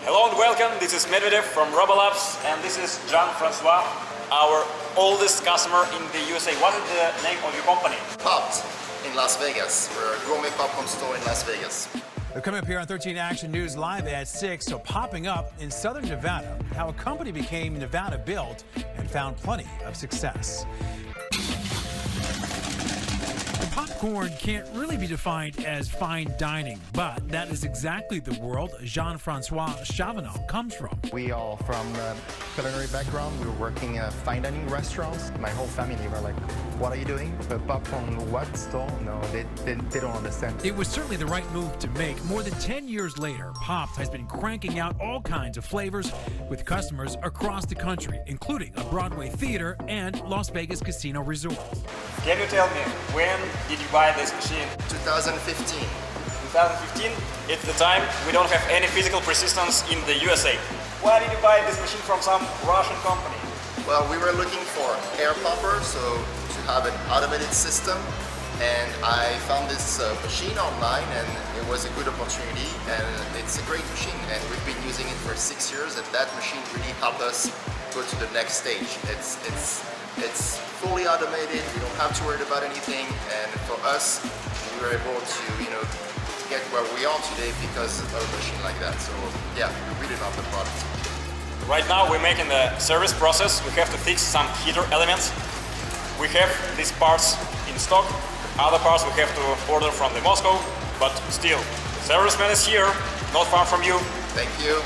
Hello and welcome, this is Medvedev from RoboPop and this is Jean-Francois, our oldest customer in the USA. What is the name of your company? Popped in Las Vegas. We're a gourmet popcorn store in Las Vegas. They're coming up here on 13 Action News live at 6. So popping up in southern Nevada, how a company became Nevada built and found plenty of success. Popcorn can't really be defined as fine dining, but that is exactly the world Jean-Francois Chavanel comes from. We all from a culinary background. We were working in fine dining restaurants. My whole family were like, what are you doing? A popcorn what store? No, they don't understand. It was certainly the right move to make. More than 10 years later, Popped has been cranking out all kinds of flavors with customers across the country, including a Broadway theater and Las Vegas casino resort. Can you tell me, when did you buy this machine? 2015. 2015? It's the time we don't have any physical persistence in the USA. Why did you buy this machine from some Russian company? Well, we were looking for air popper, so to have an automated system, and I found this machine online, and it was a good opportunity, and it's a great machine, and we've been using it for 6 years, and that machine really helped us go to the next stage. It's fully automated. We don't have to worry about anything, and for us, we were able to, get where we are today because of a machine like that. So yeah, we really love the product. Right now we're making the service process. We have to fix some heater elements. We have these parts in stock. Other parts we have to order from the Moscow, but still, the serviceman is here, not far from you. Thank you.